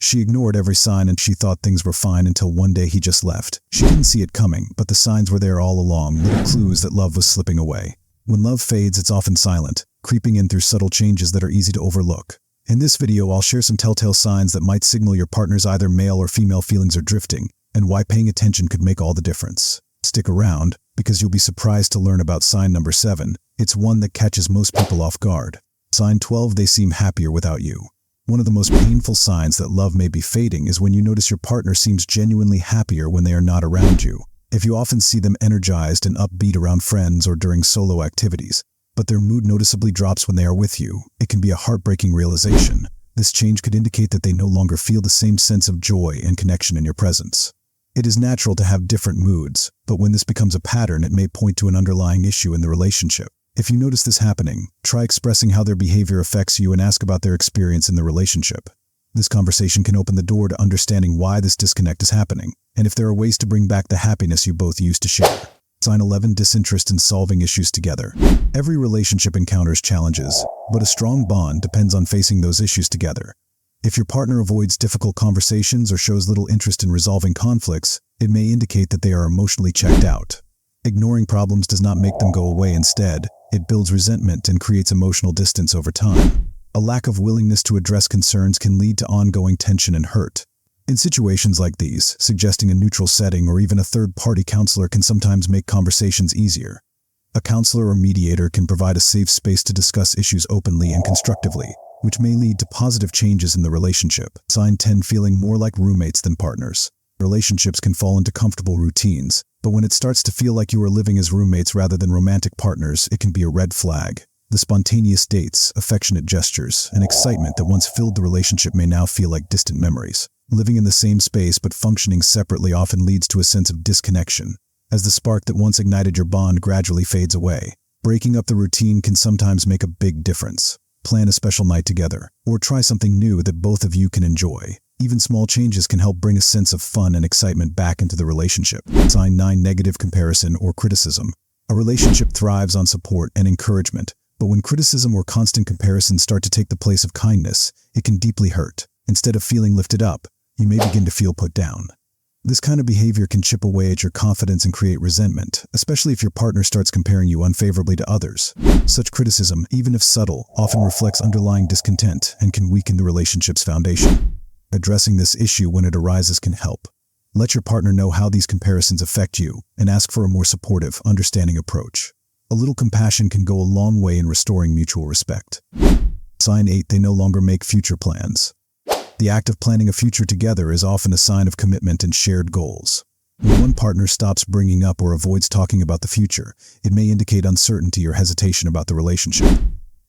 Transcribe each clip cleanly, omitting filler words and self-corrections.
She ignored every sign and she thought things were fine until one day he just left. She didn't see it coming, but the signs were there all along, little clues that love was slipping away. When love fades, it's often silent, creeping in through subtle changes that are easy to overlook. In this video, I'll share some telltale signs that might signal your partner's either male or female feelings are drifting, and why paying attention could make all the difference. Stick around, because you'll be surprised to learn about sign number 7. It's one that catches most people off guard. Sign 12, they seem happier without you. One of the most painful signs that love may be fading is when you notice your partner seems genuinely happier when they are not around you. If you often see them energized and upbeat around friends or during solo activities, but their mood noticeably drops when they are with you, it can be a heartbreaking realization. This change could indicate that they no longer feel the same sense of joy and connection in your presence. It is natural to have different moods, but when this becomes a pattern, it may point to an underlying issue in the relationship. If you notice this happening, try expressing how their behavior affects you and ask about their experience in the relationship. This conversation can open the door to understanding why this disconnect is happening, and if there are ways to bring back the happiness you both used to share. Sign 11, disinterest in solving issues together. Every relationship encounters challenges, but a strong bond depends on facing those issues together. If your partner avoids difficult conversations or shows little interest in resolving conflicts, it may indicate that they are emotionally checked out. Ignoring problems does not make them go away. Instead, it builds resentment and creates emotional distance over time. A lack of willingness to address concerns can lead to ongoing tension and hurt. In situations like these, suggesting a neutral setting or even a third-party counselor can sometimes make conversations easier. A counselor or mediator can provide a safe space to discuss issues openly and constructively, which may lead to positive changes in the relationship. Sign 10, feeling more like roommates than partners. Relationships can fall into comfortable routines, but when it starts to feel like you are living as roommates rather than romantic partners, it can be a red flag. The spontaneous dates, affectionate gestures, and excitement that once filled the relationship may now feel like distant memories. Living in the same space but functioning separately often leads to a sense of disconnection, as the spark that once ignited your bond gradually fades away. Breaking up the routine can sometimes make a big difference. Plan a special night together, or try something new that both of you can enjoy. Even small changes can help bring a sense of fun and excitement back into the relationship. Sign 9, negative comparison or criticism. A relationship thrives on support and encouragement, but when criticism or constant comparison start to take the place of kindness, it can deeply hurt. Instead of feeling lifted up, you may begin to feel put down. This kind of behavior can chip away at your confidence and create resentment, especially if your partner starts comparing you unfavorably to others. Such criticism, even if subtle, often reflects underlying discontent and can weaken the relationship's foundation. Addressing this issue when it arises can help. Let your partner know how these comparisons affect you and ask for a more supportive, understanding approach. A little compassion can go a long way in restoring mutual respect. Sign 8, they no longer make future plans. The act of planning a future together is often a sign of commitment and shared goals. When one partner stops bringing up or avoids talking about the future, it may indicate uncertainty or hesitation about the relationship.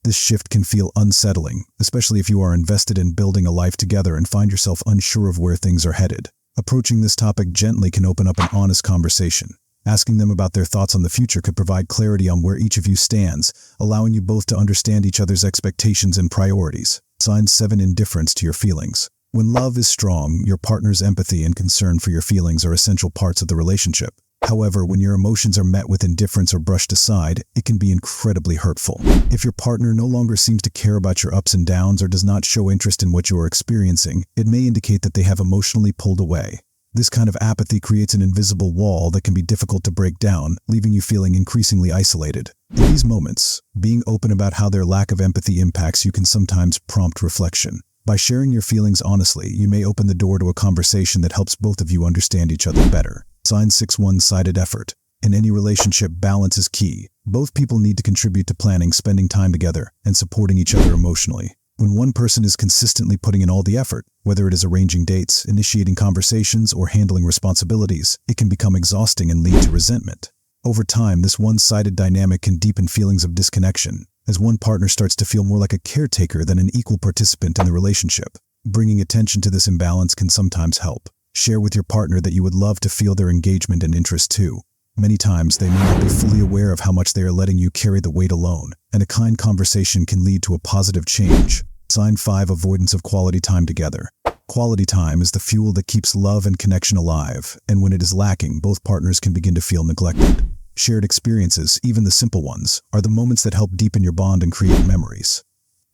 This shift can feel unsettling, especially if you are invested in building a life together and find yourself unsure of where things are headed. Approaching this topic gently can open up an honest conversation. Asking them about their thoughts on the future could provide clarity on where each of you stands, allowing you both to understand each other's expectations and priorities. Sign 7, indifference to your feelings. When love is strong, your partner's empathy and concern for your feelings are essential parts of the relationship. However, when your emotions are met with indifference or brushed aside, it can be incredibly hurtful. If your partner no longer seems to care about your ups and downs or does not show interest in what you are experiencing, it may indicate that they have emotionally pulled away. This kind of apathy creates an invisible wall that can be difficult to break down, leaving you feeling increasingly isolated. In these moments, being open about how their lack of empathy impacts you can sometimes prompt reflection. By sharing your feelings honestly, you may open the door to a conversation that helps both of you understand each other better. Sign 6, one-sided effort. In any relationship, balance is key. Both people need to contribute to planning, spending time together, and supporting each other emotionally. When one person is consistently putting in all the effort, whether it is arranging dates, initiating conversations, or handling responsibilities, it can become exhausting and lead to resentment. Over time, this one-sided dynamic can deepen feelings of disconnection, as one partner starts to feel more like a caretaker than an equal participant in the relationship. Bringing attention to this imbalance can sometimes help. Share with your partner that you would love to feel their engagement and interest too. Many times, they may not be fully aware of how much they are letting you carry the weight alone, and a kind conversation can lead to a positive change. Sign 5, avoidance of quality time together. Quality time is the fuel that keeps love and connection alive, and when it is lacking, both partners can begin to feel neglected. Shared experiences, even the simple ones, are the moments that help deepen your bond and create memories.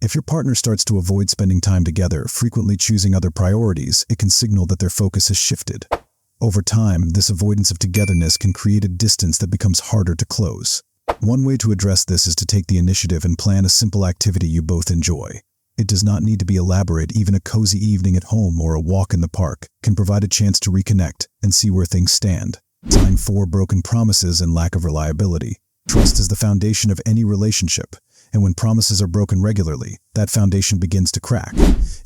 If your partner starts to avoid spending time together, frequently choosing other priorities, it can signal that their focus has shifted. Over time, this avoidance of togetherness can create a distance that becomes harder to close. One way to address this is to take the initiative and plan a simple activity you both enjoy. It does not need to be elaborate. Even a cozy evening at home or a walk in the park can provide a chance to reconnect and see where things stand. Sign 4. Broken promises and lack of reliability. Trust is the foundation of any relationship, and when promises are broken regularly, that foundation begins to crack.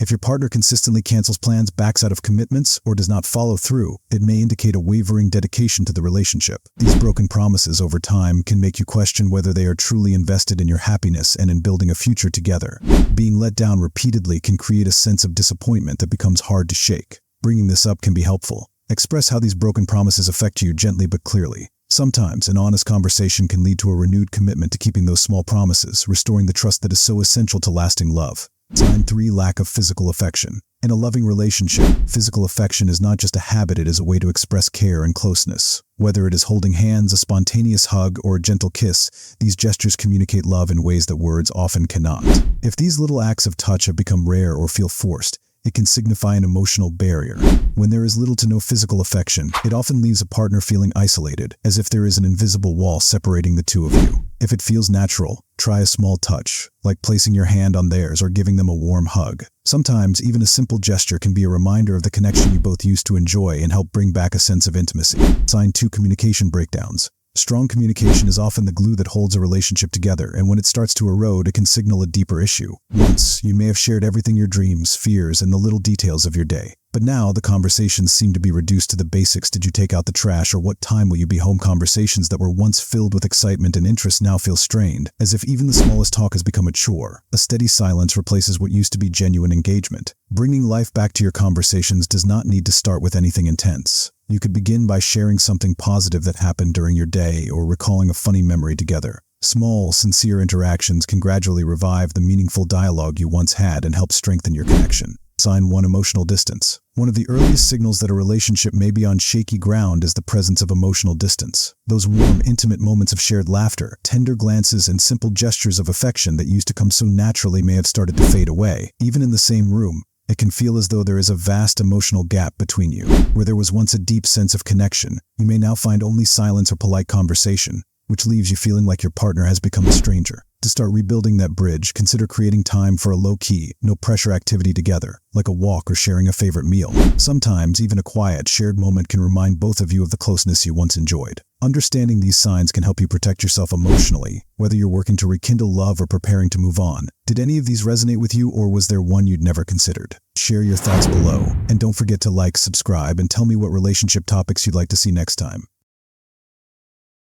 If your partner consistently cancels plans, backs out of commitments, or does not follow through, it may indicate a wavering dedication to the relationship. These broken promises over time can make you question whether they are truly invested in your happiness and in building a future together. Being let down repeatedly can create a sense of disappointment that becomes hard to shake. Bringing this up can be helpful. Express how these broken promises affect you gently but clearly. Sometimes an honest conversation can lead to a renewed commitment to keeping those small promises, restoring the trust that is so essential to lasting love. Sign 3. Lack of physical affection. In a loving relationship, physical affection is not just a habit, it is a way to express care and closeness. Whether it is holding hands, a spontaneous hug, or a gentle kiss, these gestures communicate love in ways that words often cannot. If these little acts of touch have become rare or feel forced, it can signify an emotional barrier. When there is little to no physical affection, it often leaves a partner feeling isolated, as if there is an invisible wall separating the two of you. If it feels natural, try a small touch, like placing your hand on theirs or giving them a warm hug. Sometimes, even a simple gesture can be a reminder of the connection you both used to enjoy and help bring back a sense of intimacy. Sign 2. Communication breakdowns. Strong communication is often the glue that holds a relationship together, and when it starts to erode, it can signal a deeper issue. Once, you may have shared everything: your dreams, fears, and the little details of your day. But now, the conversations seem to be reduced to the basics. Did you take out the trash, or what time will you be home? Conversations that were once filled with excitement and interest now feel strained, as if even the smallest talk has become a chore. A steady silence replaces what used to be genuine engagement. Bringing life back to your conversations does not need to start with anything intense. You could begin by sharing something positive that happened during your day or recalling a funny memory together. Small, sincere interactions can gradually revive the meaningful dialogue you once had and help strengthen your connection. Sign 1. Emotional distance. One of the earliest signals that a relationship may be on shaky ground is the presence of emotional distance. Those warm, intimate moments of shared laughter, tender glances, and simple gestures of affection that used to come so naturally may have started to fade away. Even in the same room, it can feel as though there is a vast emotional gap between you. Where there was once a deep sense of connection, you may now find only silence or polite conversation, which leaves you feeling like your partner has become a stranger. To start rebuilding that bridge, consider creating time for a low-key, no-pressure activity together, like a walk or sharing a favorite meal. Sometimes, even a quiet, shared moment can remind both of you of the closeness you once enjoyed. Understanding these signs can help you protect yourself emotionally, whether you're working to rekindle love or preparing to move on. Did any of these resonate with you, or was there one you'd never considered? Share your thoughts below, and don't forget to like, subscribe, and tell me what relationship topics you'd like to see next time.